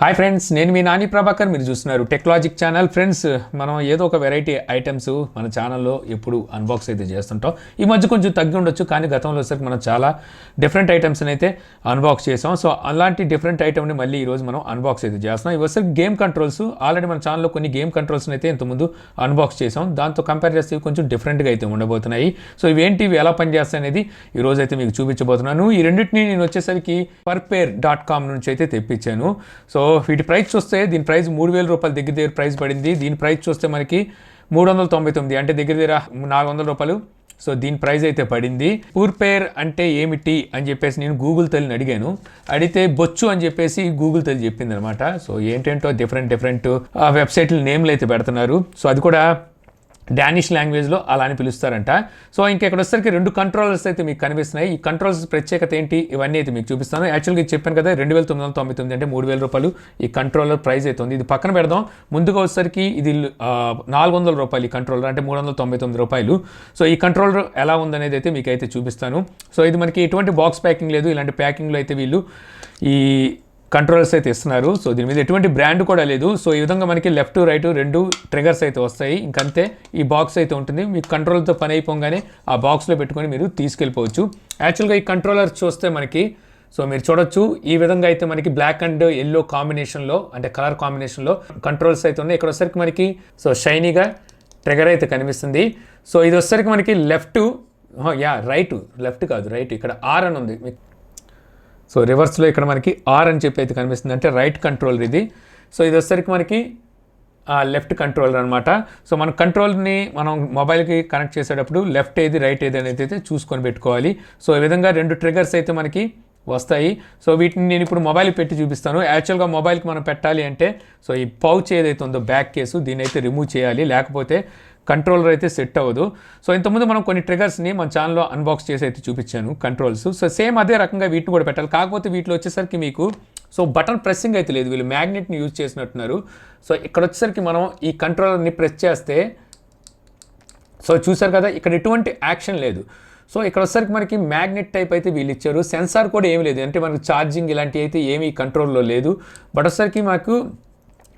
Hi friends, నేను మీ నాని ప్రభాకర్. మీరు చూస్తున్నారు టెక్నాలజిక్ ఛానల్. ఫ్రెండ్స్, మనం ఏదో ఒక వెరైటీ ఐటమ్స్ మన ఛానల్లో ఎప్పుడు అన్బాక్స్ అయితే చేస్తుంటాం. ఈ మధ్య కొంచెం తగ్గి ఉండొచ్చు, కానీ గతంలో వచ్చేసరికి మనం చాలా డిఫరెంట్ ఐటమ్స్ని అయితే అన్బాక్స్ చేసాం. సో అలాంటి డిఫరెంట్ ఐటమ్ని మళ్ళీ ఈరోజు మనం అన్బాక్స్ అయితే చేస్తున్నాం. ఇవి వచ్చేసరికి గేమ్ కంట్రోల్స్. ఆల్రెడీ మన ఛానల్లో కొన్ని గేమ్ కంట్రోల్స్ని అయితే ఇంతకుముందు అన్బాక్స్ చేసాం. దాంతో కంపేర్ చేస్తే కొంచెం డిఫరెంట్గా అయితే ఉండబోతున్నాయి. సో ఇవేంటి, ఇవి ఎలా పనిచేస్తాయి అనేది ఈరోజు అయితే మీకు చూపించబోతున్నాను. ఈ రెండింటిని నేను వచ్చేసరికి perpair.com నుంచి అయితే తెప్పించాను. సో వీటి ప్రైస్ చూస్తే దీని ప్రైస్ 3,000 రూపాయలు దగ్గర ప్రైస్ పడింది. దీని ప్రైస్ చూస్తే మనకి 399, అంటే దగ్గర 400 రూపాయలు. సో దీని ప్రైస్ అయితే పడింది. పూర్పేర్ అంటే ఏమిటి అని చెప్పేసి నేను గూగుల్ తల్లిని అడిగాను. అడిగితే బొచ్చు అని చెప్పేసి గూగుల్ తల్లి చెప్పింది అనమాట. సో ఏంటంటో డిఫరెంట్ వెబ్సైట్లు నేమ్లు అయితే పెడుతున్నారు. సో అది కూడా డానిష్ లాంగ్వేజ్లో అలా అని పిలుస్తారంట. సో ఇంకెక్కడ వచ్చేసరికి 2 కంట్రోలర్స్ అయితే మీకు కనిపిస్తున్నాయి. ఈ కంట్రోలర్స్ ప్రత్యేకత ఏంటి, ఇవన్నీ అయితే మీకు చూపిస్తాను. యాక్చువల్గా చెప్పాను కదా, 2,999, అంటే 3,000 రూపాయలు ఈ కంట్రోలర్ ప్రైస్ అయితే ఉంది. ఇది పక్కన పెడదాం. ముందుగా వచ్చేసరికి ఇది 400 రూపాయలు ఈ కంట్రోలర్, అంటే 399 రూపాయలు. సో ఈ కంట్రోలర్ ఎలా ఉందనేది అయితే మీకు అయితే చూపిస్తాను. సో ఇది మనకి ఎటువంటి బాక్స్ ప్యాకింగ్ లేదు. ఇలాంటి ప్యాకింగ్లో అయితే వీళ్ళు ఈ కంట్రోలర్స్ అయితే ఇస్తున్నారు. సో దీని మీద ఎటువంటి బ్రాండ్ కూడా లేదు. సో ఈ విధంగా మనకి లెఫ్ట్ రైట్ 2 ట్రిగర్స్ అయితే వస్తాయి. ఇంకంతే ఈ బాక్స్ అయితే ఉంటుంది. మీకు కంట్రోలర్తో పని అయిపోగానే ఆ బాక్స్లో పెట్టుకొని మీరు తీసుకెళ్ళిపోవచ్చు. యాక్చువల్గా ఈ కంట్రోలర్ చూస్తే మనకి, సో మీరు చూడొచ్చు, ఈ విధంగా అయితే మనకి బ్లాక్ అండ్ ఎల్లో కాంబినేషన్లో, అంటే కలర్ కాంబినేషన్లో కంట్రోల్స్ అయితే ఉన్నాయి. ఇక్కడ వచ్చేసరికి మనకి సో షైనీగా ట్రిగర్ అయితే కనిపిస్తుంది. సో ఇది వచ్చేసరికి మనకి లెఫ్ట్ కాదు రైట్, ఇక్కడ ఆర్ అని ఉంది. సో రివర్స్లో ఇక్కడ మనకి ఆర్ అని చెప్పి అయితే కనిపిస్తుంది, అంటే రైట్ కంట్రోలర్ ఇది. సో ఇది వచ్చేసరికి మనకి లెఫ్ట్ కంట్రోలర్ అనమాట. సో మన కంట్రోల్ని మనం మొబైల్కి కనెక్ట్ చేసేటప్పుడు లెఫ్ట్ ఏది రైట్ ఏది అనేది అయితే చూసుకొని పెట్టుకోవాలి. సో ఈ విధంగా 2 ట్రిగర్స్ అయితే మనకి వస్తాయి. సో వీటిని నేను ఇప్పుడు మొబైల్కి పెట్టి చూపిస్తాను. యాక్చువల్గా మొబైల్కి మనం పెట్టాలి అంటే సో ఈ పౌచ్ ఏదైతే ఉందో బ్యాక్ కేసు, దీన్ని అయితే రిమూవ్ చేయాలి, లేకపోతే కంట్రోలర్ అయితే సెట్ అవ్వదు. సో ఇంతకుముందు మనం కొన్ని ట్రిగర్స్ని మన ఛానల్లో అన్బాక్స్ చేసి అయితే చూపించాను కంట్రోల్స్. సో సేమ్ అదే రకంగా వీటిని కూడా పెట్టాలి. కాకపోతే వీటిలో వచ్చేసరికి మీకు సో బటన్ ప్రెస్సింగ్ అయితే లేదు, వీళ్ళు మ్యాగ్నెట్ని యూజ్ చేసినట్టున్నారు. సో ఇక్కడ వచ్చేసరికి మనం ఈ కంట్రోలర్ని ప్రెస్ చేస్తే, సో చూసారు కదా, ఇక్కడ ఎటువంటి యాక్షన్ లేదు. సో ఇక్కడ వచ్చేసరికి మనకి మ్యాగ్నెట్ టైప్ అయితే వీళ్ళు ఇచ్చారు. సెన్సార్ కూడా ఏమీ లేదు, అంటే మనకు ఛార్జింగ్ ఇలాంటివి అయితే ఏమీ కంట్రోల్లో లేదు. బట్ వచ్చేసరికి మాకు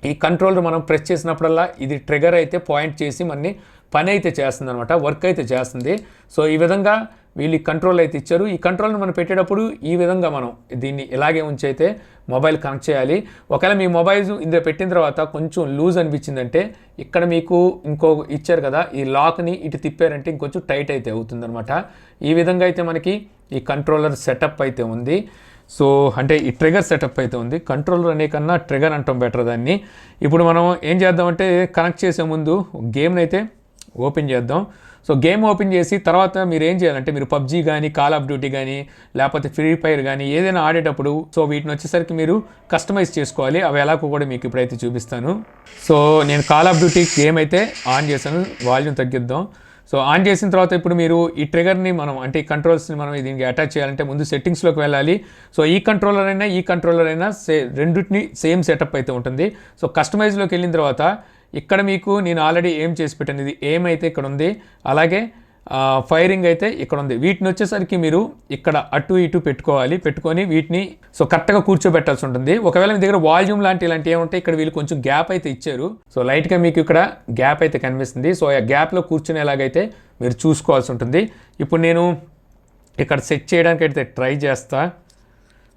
ఈ కంట్రోలర్ మనం ప్రెస్ చేసినప్పుడల్లా ఇది ట్రిగర్ అయితే పాయింట్ చేసి మనని పని అయితే చేస్తుంది అనమాట, వర్క్ అయితే చేస్తుంది. సో ఈ విధంగా వీళ్ళు కంట్రోల్ అయితే ఇచ్చారు. ఈ కంట్రోల్ని మనం పెట్టేటప్పుడు ఈ విధంగా మనం దీన్ని ఇలాగే ఉంచి అయితే మొబైల్ కనెక్ట్ చేయాలి. ఒకవేళ మీ మొబైల్ ఇందులో పెట్టిన తర్వాత కొంచెం లూజ్ అనిపించిందంటే ఇక్కడ మీకు ఇంకో ఇచ్చారు కదా, ఈ లాక్ని ఇటు తిప్పారంటే ఇంకొంచెం టైట్ అయితే అవుతుందన్నమాట. ఈ విధంగా అయితే మనకి ఈ కంట్రోలర్ సెటప్ అయితే ఉంది. సో అంటే ఈ ట్రిగర్ సెటప్ అయితే ఉంది. కంట్రోలర్ అనే కన్నా ట్రిగర్ అంటాం బెటర్ దాన్ని. ఇప్పుడు మనం ఏం చేద్దామంటే కనెక్ట్ చేసే ముందు గేమ్ని అయితే ఓపెన్ చేద్దాం. సో గేమ్ ఓపెన్ చేసి తర్వాత మీరు ఏం చేయాలంటే, మీరు పబ్జీ కానీ, కాల్ ఆఫ్ డ్యూటీ కానీ, లేకపోతే ఫ్రీ ఫైర్ కానీ ఏదైనా ఆడేటప్పుడు సో వీటిని వచ్చేసరికి మీరు కస్టమైజ్ చేసుకోవాలి. అవి ఎలాగో కూడా మీకు ఇప్పుడైతే చూపిస్తాను. సో నేను కాల్ ఆఫ్ డ్యూటీ గేమ్ అయితే ఆన్ చేశాను. వాల్యూమ్ తగ్గిద్దాం. సో ఆన్ చేసిన తర్వాత ఇప్పుడు మీరు ఈ ట్రిగర్ని మనం, అంటే ఈ కంట్రోల్స్ని మనం దీనికి అటాచ్ చేయాలంటే ముందు సెట్టింగ్స్లోకి వెళ్ళాలి. సో ఈ కంట్రోలర్ అయినా రెండింటిని సేమ్ సెటప్ అయితే ఉంటుంది. సో కస్టమైజ్లోకి వెళ్ళిన తర్వాత ఇక్కడ మీకు నేను ఆల్రెడీ ఏం చేసి పెట్టాను, ఇది ఏం అయితే ఇక్కడ ఉంది, అలాగే ఫైరింగ్ అయితే ఇక్కడ ఉంది. వీటిని వచ్చేసరికి మీరు ఇక్కడ అటు ఇటు పెట్టుకొని వీటిని సో కరెక్ట్గా కూర్చోబెట్టాల్సి ఉంటుంది. ఒకవేళ మీ దగ్గర వాల్యూమ్ ఇలాంటివి ఏముంటాయి, ఇక్కడ వీళ్ళు కొంచెం గ్యాప్ అయితే ఇచ్చారు. సో లైట్గా మీకు ఇక్కడ గ్యాప్ అయితే కనిపిస్తుంది. సో ఆ గ్యాప్లో కూర్చునేలాగైతే మీరు చూసుకోవాల్సి ఉంటుంది. ఇప్పుడు నేను ఇక్కడ సెట్ చేయడానికి అయితే ట్రై చేస్తా.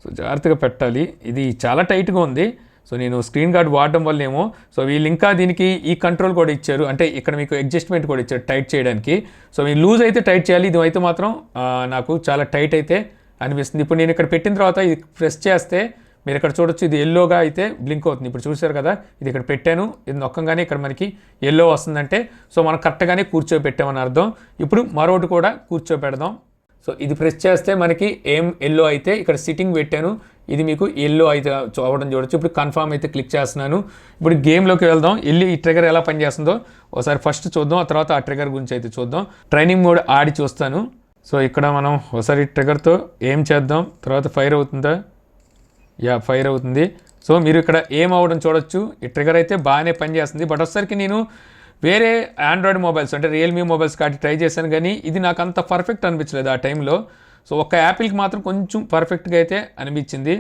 సో జాగ్రత్తగా పెట్టాలి, ఇది చాలా టైట్గా ఉంది. సో నేను స్క్రీన్ గార్డ్ వాడడం వల్ల ఏమో, సో వీళ్ళు ఇంకా దీనికి ఈ కంట్రోల్ కూడా ఇచ్చారు, అంటే ఇక్కడ మీకు అడ్జస్ట్మెంట్ కూడా ఇచ్చారు టైట్ చేయడానికి. సో మీరు లూజ్ అయితే టైట్ చేయాలి, ఇది అయితే మాత్రం నాకు చాలా టైట్ అయితే అనిపిస్తుంది. ఇప్పుడు నేను ఇక్కడ పెట్టిన తర్వాత ఇది ప్రెస్ చేస్తే మీరు ఇక్కడ చూడొచ్చు, ఇది ఎల్లోగా అయితే బ్లింక్ అవుతుంది. ఇప్పుడు చూసారు కదా, ఇది ఇక్కడ పెట్టాను, ఇది నొక్కగానే ఇక్కడ మనకి ఎల్లో వస్తుందంటే సో మనం కరెక్ట్గానే కూర్చోబెట్టామని అర్థం. ఇప్పుడు మరొకటి కూడా కూర్చోబెడదాం. సో ఇది ప్రెస్ చేస్తే మనకి ఏం ఎల్లో అయితే ఇక్కడ సిట్టింగ్ పెట్టాను, ఇది మీకు ఎల్లో అయితే అవ్వడం చూడొచ్చు. ఇప్పుడు కన్ఫర్మ్ అయితే క్లిక్ చేస్తున్నాను. ఇప్పుడు గేమ్లోకి వెళ్దాం. వెళ్ళి ఈ ట్రిగర్ ఎలా పనిచేస్తుందో ఒకసారి ఫస్ట్ చూద్దాం, ఆ తర్వాత ఆ ట్రిగర్ గురించి అయితే చూద్దాం. ట్రైనింగ్ మోడ్ ఆడి చూస్తాను. సో ఇక్కడ మనం ఒకసారి ట్రిగర్తో ఏం చేద్దాం, తర్వాత ఫైర్ అవుతుందా, ఫైర్ అవుతుంది. సో మీరు ఇక్కడ ఏం అవ్వడం చూడొచ్చు. ఈ ట్రిగర్ అయితే బాగానే పనిచేస్తుంది. బట్ ఒకసారికి నేను వేరే ఆండ్రాయిడ్ మొబైల్స్, అంటే రియల్మీ మొబైల్స్ కాటి ట్రై చేశాను, కానీ ఇది నాకు అంత పర్ఫెక్ట్ అనిపించలేదు ఆ టైంలో. సో ఒక్క యాపిల్కి మాత్రం కొంచెం పర్ఫెక్ట్గా అయితే అనిపించింది.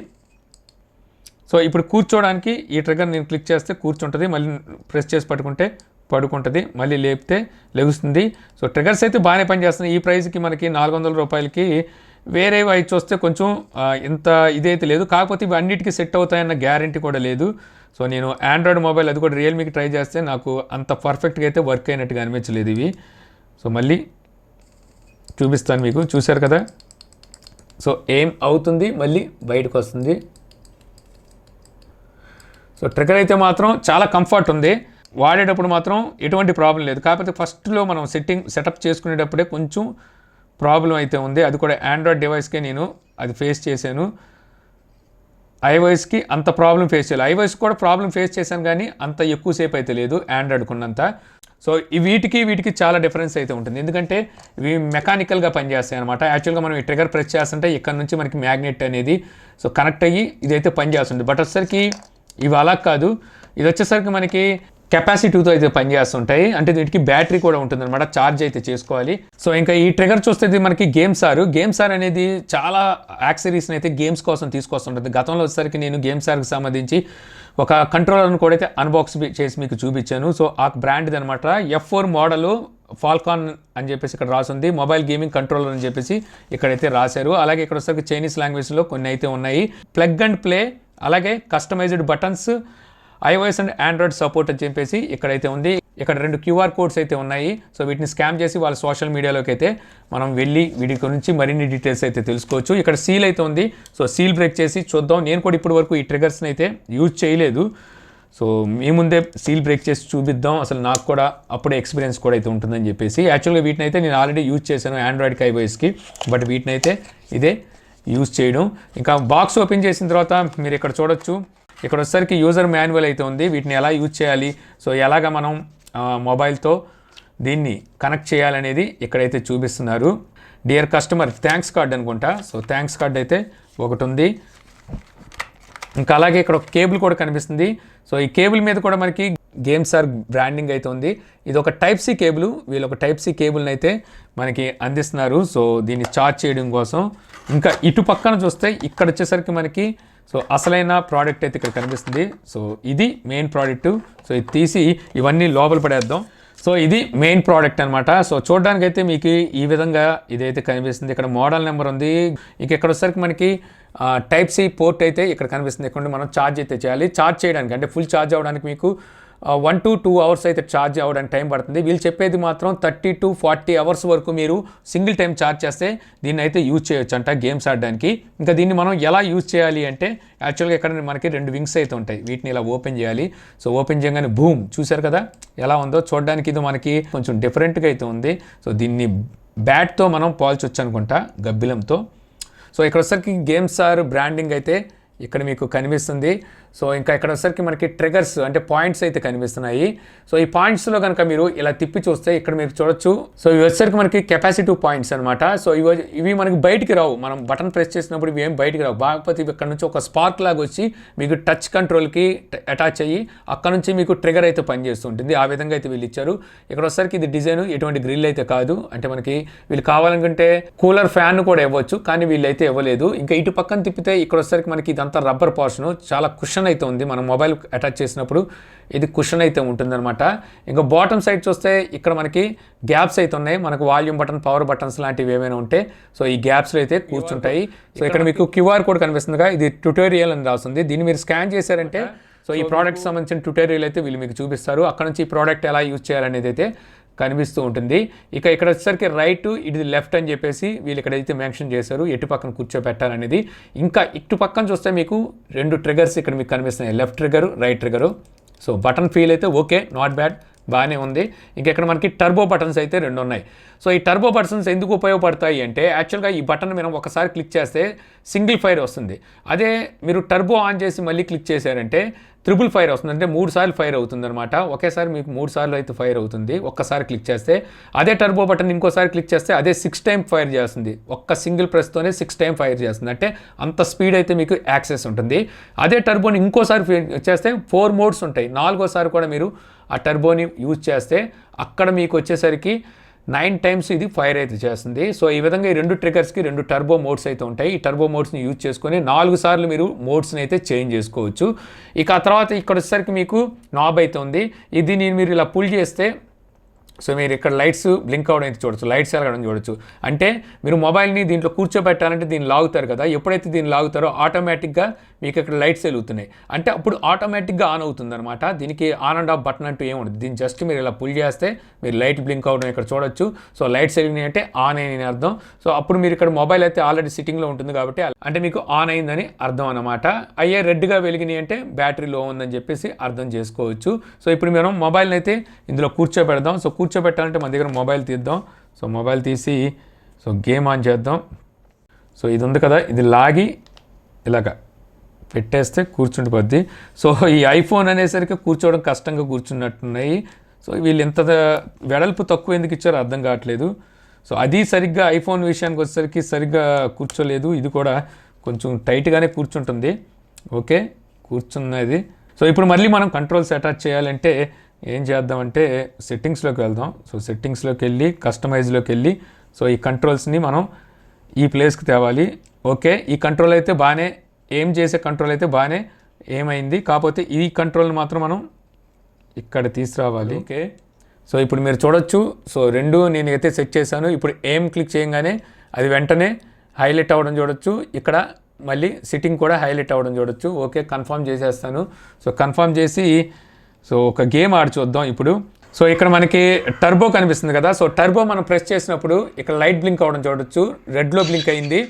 సో ఇప్పుడు కూర్చోవడానికి ఈ ట్రిగ్గర్ నేను క్లిక్ చేస్తే కూర్చుంటుంది, మళ్ళీ ప్రెస్ చేసి పట్టుకుంటే పడుకుంటుంది, మళ్ళీ లేపితే లెగుస్తుంది. సో ట్రిగ్గర్స్ అయితే బాగానే పనిచేస్తున్నాయి. ఈ ప్రైస్కి మనకి 400 రూపాయలకి వేరేవి అవి చూస్తే కొంచెం ఇంత ఇదైతే లేదు. కాకపోతే ఇవి అన్నిటికీ సెట్ అవుతాయన్న గ్యారంటీ కూడా లేదు. సో నేను ఆండ్రాయిడ్ మొబైల్ అది కూడా రియల్మీకి ట్రై చేస్తే నాకు అంత పర్ఫెక్ట్గా అయితే వర్క్ అయినట్టుగా అనిపించలేదు ఇవి. సో మళ్ళీ చూపిస్తాను మీకు, చూశారు కదా. సో ఏం అవుతుంది, మళ్ళీ బయటకు వస్తుంది. సో ట్రిగ్గర్ అయితే మాత్రం చాలా కంఫర్ట్ ఉంది, వాడేటప్పుడు మాత్రం ఎటువంటి ప్రాబ్లం లేదు. కాకపోతే ఫస్ట్లో మనం సెటప్ చేసుకునేటప్పుడే కొంచెం ప్రాబ్లం అయితే ఉంది. అది కూడా ఆండ్రాయిడ్ డివైస్కే నేను అది ఫేస్ చేశాను. ఐఓఎస్కి అంత ప్రాబ్లం ఫేస్ చేయాలి. ఐఓఎస్ కూడా ప్రాబ్లం ఫేస్ చేశాను కానీ అంత ఎక్కువసేపు అయితే లేదు ఆండ్రాయిడ్కి ఉన్నంత. సో వీటికి చాలా డిఫరెన్స్ అయితే ఉంటుంది, ఎందుకంటే ఇవి మెకానికల్గా పనిచేస్తాయి అనమాట. యాక్చువల్గా మనం ఈ ట్రిగ్గర్ ప్రెస్ చేస్తుంటే ఇక్కడ నుంచి మనకి మ్యాగ్నెట్ అనేది సో కనెక్ట్ అయ్యి ఇదైతే పనిచేస్తుంది. బట్ వచ్చేసరికి ఇవి అలా కాదు, ఇది వచ్చేసరికి మనకి కెపాసిటీతో అయితే పనిచేస్తుంటాయి. అంటే వీటికి బ్యాటరీ కూడా ఉంటుంది అనమాట, ఛార్జ్ అయితే చేసుకోవాలి. సో ఇంకా ఈ ట్రిగ్గర్ చూస్తే మనకి గేమ్సార్ అనేది చాలా యాక్సెసరీస్ని అయితే గేమ్స్ కోసం తీసుకొస్తుంటుంది. గతంలో వచ్చేసరికి నేను గేమ్సార్కి సంబంధించి ఒక కంట్రోలర్ను కూడా అయితే అన్బాక్స్ చేసి మీకు చూపించాను. సో ఆ బ్రాండ్ది అనమాట, F4 మోడల్ ఫాల్కాన్ అని చెప్పేసి ఇక్కడ రాసింది. మొబైల్ గేమింగ్ కంట్రోలర్ అని చెప్పేసి ఇక్కడైతే రాశారు. అలాగే ఇక్కడ వచ్చేసరికి చైనీస్ లాంగ్వేజ్లో కొన్ని అయితే ఉన్నాయి. ప్లగ్ అండ్ ప్లే, అలాగే customized buttons, iOS and Android support అని చెప్పేసి ఇక్కడైతే ఉంది. ఇక్కడ 2 QR కోడ్స్ అయితే ఉన్నాయి. సో వీటిని స్కామ్ చేసి వాళ్ళ సోషల్ మీడియాలోకి అయితే మనం వెళ్ళి వీటి గురించి మరిన్ని డీటెయిల్స్ అయితే తెలుసుకోవచ్చు. ఇక్కడ సీల్ అయితే ఉంది. సో సీల్ బ్రేక్ చేసి చూద్దాం. నేను కూడా ఇప్పటి వరకు ఈ ట్రిగ్గర్స్ని అయితే యూజ్ చేయలేదు. సో మీ ముందే సీల్ బ్రేక్ చేసి చూపిద్దాం, అసలు నాకు కూడా అప్పుడే ఎక్స్పీరియన్స్ కూడా అయితే ఉంటుందని చెప్పేసి. యాక్చువల్గా వీటిని అయితే నేను ఆల్రెడీ యూజ్ చేశాను ఆండ్రాయిడ్కి ఐఓఎస్కి, బట్ వీటిని అయితే ఇదే యూజ్ చేయడం. ఇంకా బాక్స్ ఓపెన్ చేసిన తర్వాత మీరు ఇక్కడ చూడొచ్చు, ఇక్కడ వచ్చేసరికి యూజర్ మాన్యువల్ అయితే ఉంది. వీటిని ఎలా యూజ్ చేయాలి, సో ఎలాగ మనం మొబైల్తో దీన్ని కనెక్ట్ చేయాలనేది ఇక్కడైతే చూపిస్తున్నారు. డియర్ కస్టమర్ థ్యాంక్స్ కార్డ్ అనుకుంటా. సో థ్యాంక్స్ కార్డ్ అయితే ఒకటి ఉంది. ఇంకా అలాగే ఇక్కడ ఒక కేబుల్ కూడా కనిపిస్తుంది. సో ఈ కేబుల్ మీద కూడా మనకి గేమ్సార్ బ్రాండింగ్ అయితే ఉంది. ఇది ఒక టైప్ సి కేబుల్, వీళ్ళు ఒక టైప్ సి కేబుల్ని అయితే మనకి అందిస్తున్నారు. సో దీన్ని ఛార్జ్ చేయడం కోసం. ఇంకా ఇటు పక్కన చూస్తే ఇక్కడ వచ్చేసరికి మనకి సో అసలైన ప్రోడక్ట్ అయితే ఇక్కడ కనిపిస్తుంది. సో ఇది మెయిన్ ప్రోడక్ట్. సో ఇది తీసి ఇవన్నీ లోపల పడేద్దాం. సో ఇది మెయిన్ ప్రోడక్ట్ అనమాట. సో చూడడానికి అయితే మీకు ఈ విధంగా ఇదైతే కనిపిస్తుంది. ఇక్కడ మోడల్ నెంబర్ ఉంది. ఇక ఇక్కడ వచ్చేసరికి మనకి టైప్ సి పోర్ట్ అయితే ఇక్కడ కనిపిస్తుంది. ఇక్కడ మనం ఛార్జ్ అయితే చేయాలి. ఛార్జ్ చేయడానికి అంటే ఫుల్ ఛార్జ్ అవ్వడానికి మీకు 1 to 2 hours అయితే ఛార్జ్ అవ్వడానికి టైం పడుతుంది. వీళ్ళు చెప్పేది మాత్రం 30 to 40 hours వరకు మీరు సింగిల్ టైం ఛార్జ్ చేస్తే దీన్ని అయితే యూజ్ చేయొచ్చు అంట గేమ్స్ ఆడడానికి. ఇంకా దీన్ని మనం ఎలా యూజ్ చేయాలి అంటే యాక్చువల్గా ఇక్కడ మనకి 2 వింగ్స్ అయితే ఉంటాయి. వీటిని ఇలా ఓపెన్ చేయాలి. సో ఓపెన్ చేయగానే బూమ్, చూశారు కదా ఎలా ఉందో. చూడడానికి ఇది మనకి కొంచెం డిఫరెంట్గా అయితే ఉంది. సో దీన్ని బ్యాట్తో మనం పోల్చొచ్చు అనుకుంటా, గబ్బిలంతో. సో ఇక్కడ వచ్చేసరికి గేమ్సార్ బ్రాండింగ్ అయితే ఇక్కడ మీకు కనిపిస్తుంది. సో ఇంకా ఇక్కడ వచ్చేసరికి మనకి ట్రిగర్స్ అంటే పాయింట్స్ అయితే కనిపిస్తున్నాయి. సో ఈ పాయింట్స్లో కనుక మీరు ఇలా తిప్పి చూస్తే ఇక్కడ మీరు చూడొచ్చు. సో ఇవి వచ్చేసరికి మనకి కెపాసిటివ్ పాయింట్స్ అనమాట. సో ఇవి మనకి బయటికి రావు, మనం బటన్ ప్రెస్ చేసినప్పుడు ఇవి ఏం బయటికి రావు. కాకపోతే ఇవి ఇక్కడ నుంచి ఒక స్పార్క్ లాగా వచ్చి మీకు టచ్ కంట్రోల్కి అటాచ్ అయ్యి అక్కడ నుంచి మీకు ట్రిగర్ అయితే పనిచేస్తుంటుంది. ఆ విధంగా అయితే వీళ్ళు ఇచ్చారు. ఇక్కడ వచ్చేసరికి ఇది డిజైన్ ఎటువంటి గ్రిల్ అయితే కాదు. అంటే మనకి వీళ్ళు కావాలనుకుంటే కూలర్ ఫ్యాన్ కూడా ఇవ్వచ్చు, కానీ వీళ్ళైతే ఇవ్వలేదు. ఇంకా ఇటు పక్కన తిప్పితే ఇక్కడ వచ్చేసరికి మనకి ఇదంతా రబ్బర్ పోర్షన్, చాలా కుషన్ అయితే ఉంది. మనం మొబైల్ అటాచ్ చేసినప్పుడు ఇది కుషన్ అయితే ఉంటుందన్నమాట. ఇంకా బాటమ్ సైడ్ చూస్తే ఇక్కడ మనకి గ్యాప్స్ అయితే ఉన్నాయి. మనకు వాల్యూమ్ బటన్, పవర్ బటన్స్ లాంటివి ఏమైనా ఉంటే సో ఈ గ్యాప్స్లో అయితే కూర్చుంటాయి. సో ఇక్కడ మీకు QR కోడ్ కనిపిస్తుందిగా, ఇది ట్యుటోరియల్ అని రాస్తుంది. దీన్ని మీరు స్కాన్ చేశారంటే సో ఈ ప్రోడక్ట్ సంబంధించిన ట్యుటోరియల్ అయితే వీళ్ళు మీకు చూపిస్తారు. అక్కడ నుంచి ఈ ప్రోడక్ట్ ఎలా యూజ్ చేయాలనేది అయితే కనిపిస్తూ ఉంటుంది. ఇక ఇక్కడ వచ్చేసరికి రైట్, ఇది లెఫ్ట్ అని చెప్పేసి వీళ్ళు ఇక్కడైతే మెన్షన్ చేశారు, ఎటు పక్కన కూర్చోబెట్టాలనేది. ఇంకా ఇటు పక్కన చూస్తే మీకు 2 ట్రిగర్స్ ఇక్కడ మీకు కనిపిస్తున్నాయి, left trigger, right trigger. So button feel అయితే ఓకే, నాట్ బ్యాడ్, బాగానే ఉంది. ఇంకా ఇక్కడ మనకి టర్బో బటన్స్ అయితే 2 ఉన్నాయి. సో ఈ టర్బో బటన్స్ ఎందుకు ఉపయోగపడతాయి అంటే యాక్చువల్గా ఈ బటన్ మనం ఒకసారి క్లిక్ చేస్తే సింగిల్ ఫైర్ వస్తుంది. అదే మీరు టర్బో ఆన్ చేసి మళ్ళీ క్లిక్ చేశారంటే ట్రిపుల్ ఫైర్ వస్తుంది. అంటే 3 సార్లు ఫైర్ అవుతుంది అనమాట. ఒకేసారి మీకు 3 సార్లు అయితే ఫైర్ అవుతుంది ఒక్కసారి క్లిక్ చేస్తే. అదే టర్బో బటన్ ఇంకోసారి క్లిక్ చేస్తే అదే 6 టైమ్ ఫైర్ చేస్తుంది. ఒక్క సింగిల్ ప్రెస్తోనే 6 టైమ్ ఫైర్ చేస్తుంది. అంటే అంత స్పీడ్ అయితే మీకు యాక్సెస్ ఉంటుంది. అదే టర్బోని ఇంకోసారి చేస్తే 4 మోడ్స్ ఉంటాయి. 4గోసారి కూడా మీరు ఆ టర్బోని యూజ్ చేస్తే అక్కడ మీకు వచ్చేసరికి 9 టైమ్స్ ఇది ఫైర్ అయితే చేస్తుంది. సో ఈ విధంగా ఈ 2 ట్రిగర్స్కి 2 టర్బో మోడ్స్ అయితే ఉంటాయి. ఈ టర్బో మోడ్స్ని యూజ్ చేసుకొని 4 సార్లు మీరు మోడ్స్ని అయితే చేంజ్ చేసుకోవచ్చు. ఇక ఆ తర్వాత ఇక్కడ వచ్చేసరికి మీకు నాబ్ అయితే ఉంది. ఇది మీరు ఇలా పుల్ చేస్తే సో మీరు ఇక్కడ లైట్స్ బ్లింక్ అవ్వడం అయితే చూడొచ్చు, లైట్స్ వెలగడం చూడొచ్చు. అంటే మీరు మొబైల్ని దీంట్లో కూర్చోబెట్టాలంటే దీన్ని లాగుతారు కదా, ఎప్పుడైతే దీన్ని లాగుతారో ఆటోమేటిక్గా మీకు ఇక్కడ లైట్స్ వెలుగుతున్నాయి. అంటే అప్పుడు ఆటోమేటిక్గా ఆన్ అవుతుంది అనమాట. దీనికి ఆన్ అండ్ ఆఫ్ బటన్ అంటూ ఏముండదు. దీన్ని జస్ట్ మీరు ఇలా పుల్ చేస్తే మీరు లైట్ బ్లింక్ అవ్వడం ఇక్కడ చూడొచ్చు. సో లైట్స్ వెలిగినాయి అంటే ఆన్ అయ్యి అర్థం. సో అప్పుడు మీరు ఇక్కడ మొబైల్ అయితే ఆల్రెడీ సిట్టింగ్లో ఉంటుంది కాబట్టి అంటే మీకు ఆన్ అయిందని అర్థం అనమాట. అయ్యే రెడ్గా వెలిగినాయి అంటే బ్యాటరీ లో ఉందని చెప్పేసి అర్థం చేసుకోవచ్చు. సో ఇప్పుడు మనం మొబైల్ని అయితే ఇందులో కూర్చోబెడదాం. సో కూర్చోబెట్టాలంటే మన దగ్గర మొబైల్ తీద్దాం. సో మొబైల్ తీసి సో గేమ్ ఆన్ చేద్దాం. సో ఇది ఉంది కదా, ఇది లాగి ఇలాగా పెట్టేస్తే కూర్చుండిపోద్ది. సో ఈ ఐఫోన్ అనేసరికి కూర్చోవడం కష్టంగా కూర్చున్నట్టున్నాయి. సో వీళ్ళు ఎంత వెడల్పు తక్కువ ఎందుకు ఇచ్చారో అర్థం కావట్లేదు. సో అది సరిగ్గా ఐఫోన్ విషయానికి వచ్చేసరికి సరిగ్గా కూర్చోలేదు. ఇది కూడా కొంచెం టైట్గానే కూర్చుంటుంది. ఓకే, కూర్చున్నది. సో ఇప్పుడు మళ్ళీ మనం కంట్రోల్స్ అటాచ్ చేయాలంటే ఏం చేద్దామంటే సెట్టింగ్స్లోకి వెళ్దాం. సో సెట్టింగ్స్లోకి వెళ్ళి కస్టమైజ్లోకి వెళ్ళి సో ఈ కంట్రోల్స్ని మనం ఈ ప్లేస్కి తేవాలి. ఓకే, ఈ కంట్రోల్ అయితే బాగానే ఏం చేసే కంట్రోల్ అయితే బాగానే ఏమైంది. కాకపోతే ఈ కంట్రోల్ మాత్రం మనం ఇక్కడ తీసుకురావాలి. ఓకే, సో ఇప్పుడు మీరు చూడొచ్చు. సో రెండు నేను అయితే సెట్ చేశాను. ఇప్పుడు ఏం క్లిక్ చేయగానే అది వెంటనే హైలైట్ అవ్వడం చూడొచ్చు. ఇక్కడ మళ్ళీ సిట్టింగ్ కూడా హైలైట్ అవ్వడం చూడొచ్చు. ఓకే, కన్ఫర్మ్ చేసేస్తాను. సో కన్ఫర్మ్ చేసి సో ఒక గేమ్ ఆడి చూద్దాం ఇప్పుడు. సో ఇక్కడ మనకి టర్బో కనిపిస్తుంది కదా. సో టర్బో మనం ప్రెస్ చేసినప్పుడు ఇక్కడ లైట్ బ్లింక్ అవ్వడం చూడొచ్చు. రెడ్లో బ్లింక్ అయింది.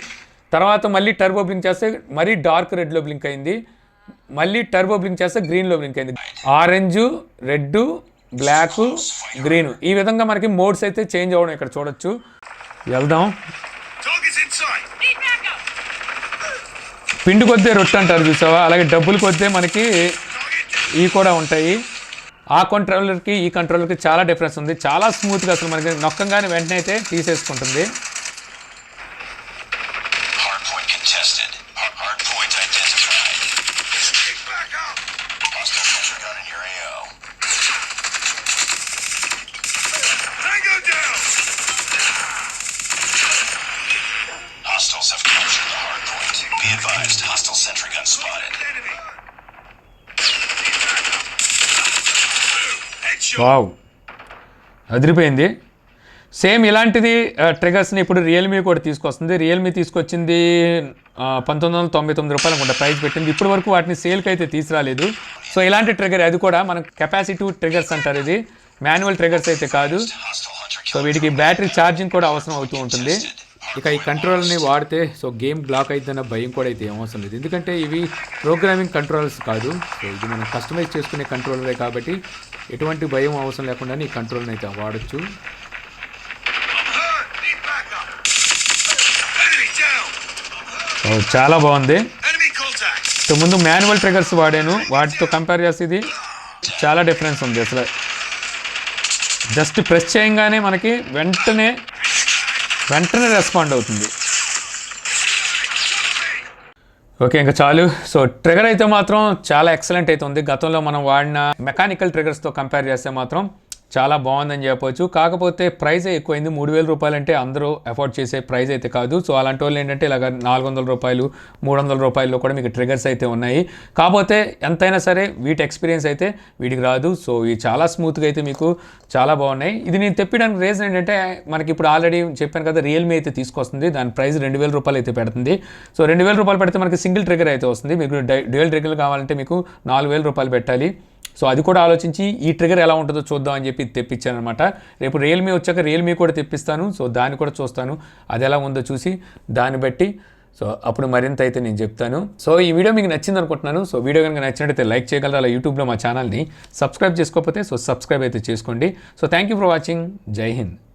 తర్వాత మళ్ళీ టర్బో బ్లింక్ చేస్తే మరీ డార్క్ రెడ్లో బ్లింక్ అయింది. మళ్ళీ టర్బో బ్లింక్ చేస్తే గ్రీన్లో బ్లింక్ అయింది. ఆరెంజ్, రెడ్, బ్లాక్, గ్రీన్ ఈ విధంగా మనకి మోడ్స్ అయితే చేంజ్ అవ్వడం ఇక్కడ చూడొచ్చు. వెళ్దాం. పిండి కొద్దే రొట్టె అంటారు చూసావా, అలాగే డబ్బులు కొద్దే మనకి ఇవి కూడా ఉంటాయి. ఆ కంట్రోలర్కి ఈ కంట్రోలర్కి చాలా డిఫరెన్స్ ఉంది. చాలా స్మూత్గా అసలు మనకి నొక్కంగానే వెంటనే అయితే తీసేసుకుంటుంది. వావ్, అదిరిపోయింది. సేమ్ ఇలాంటిది ట్రిగర్స్ని ఇప్పుడు రియల్మీ కూడా తీసుకొస్తుంది. రియల్మీ తీసుకొచ్చింది 1999 రూపాయలు అనుకుంటా ప్రైస్ పెట్టింది. ఇప్పటి వరకు వాటిని సేల్కి అయితే తీసుకురాలేదు. సో ఇలాంటి ట్రిగర్ అది కూడా మనకు కెపాసిటివ్ ట్రిగర్స్ అంటారు. ఇది మాన్యువల్ ట్రిగర్స్ అయితే కాదు. సో వీటికి బ్యాటరీ ఛార్జింగ్ కూడా అవసరం అవుతూ ఉంటుంది. ఇక ఈ కంట్రోల్ని వాడితే సో గేమ్ బ్లాక్ అవుతుందన్న భయం కూడా అయితే ఏమవసరం లేదు. ఎందుకంటే ఇవి ప్రోగ్రామింగ్ కంట్రోల్స్ కాదు. సో ఇది మనం కస్టమైజ్ చేసుకునే కంట్రోలరే కాబట్టి ఎటువంటి భయం అవసరం లేకుండా ఈ కంట్రోల్ని అయితే వాడచ్చు. చాలా బాగుంది. సో ముందు మాన్యువల్ ట్రిగర్స్ వాడాను, వాటితో కంపేర్ చేస్తే ఇది చాలా డిఫరెన్స్ ఉంది. అసలు జస్ట్ ప్రెస్ చేయగానే మనకి వెంటనే రెస్పాండ్ అవుతుంది. ఓకే, ఇంకా చాలు. సో ట్రిగర్ అయితే మాత్రం చాలా ఎక్సలెంట్ అయితే ఉంది. గతంలో మనం వాడిన మెకానికల్ ట్రిగర్స్తో కంపేర్ చేస్తే మాత్రం చాలా బాగుందని చెప్పవచ్చు. కాకపోతే ప్రైస్ ఎక్కువైంది. 3000 రూపాయలు అంటే అందరూ అఫోర్డ్ చేసే ప్రైస్ అయితే కాదు. సో అలాంటి వాళ్ళు ఏంటంటే ఇలాగ 400 రూపాయలు 300 రూపాయల్లో కూడా మీకు ట్రిగర్స్ అయితే ఉన్నాయి. కాకపోతే ఎంతైనా సరే వీటి ఎక్స్పీరియన్స్ అయితే వీటికి రాదు. సో ఇవి చాలా స్మూత్గా అయితే మీకు చాలా బాగున్నాయి. ఇది నేను తెప్పడానికి రీజన్ ఏంటంటే మనకి ఇప్పుడు ఆల్రెడీ చెప్పాను కదా, రియల్మీ అయితే తీసుకొస్తుంది. దాని ప్రైస్ 2000 రూపాయలు అయితే పెడుతుంది. సో 2000 రూపాయలు పెడితే మనకి సింగిల్ ట్రిగర్ అయితే వస్తుంది. మీకు డ్యూయల్ ట్రిగర్ కావాలంటే మీకు 4000 రూపాయలు పెట్టాలి. సో అది కూడా ఆలోచించి ఈ ట్రిగర్ ఎలా ఉంటుందో చూద్దాం అని చెప్పి తెప్పించాను అనమాట. రేపు రియల్మీ వచ్చాక రియల్మీ కూడా తెప్పిస్తాను. సో దాన్ని కూడా చూస్తాను, అది ఎలా ఉందో చూసి దాన్ని బట్టి సో అప్పుడు మరింత అయితే నేను చెప్తాను. సో ఈ వీడియో మీకు నచ్చింది అనుకుంటున్నాను. సో వీడియో కనుక నచ్చినట్టయితే లైక్ చేయగలరు. అలా యూట్యూబ్లో మా ఛానల్ని సబ్స్క్రైబ్ చేసుకోకపోతే సో సబ్స్క్రైబ్ అయితే చేసుకోండి. So thank you for watching. జై హింద్.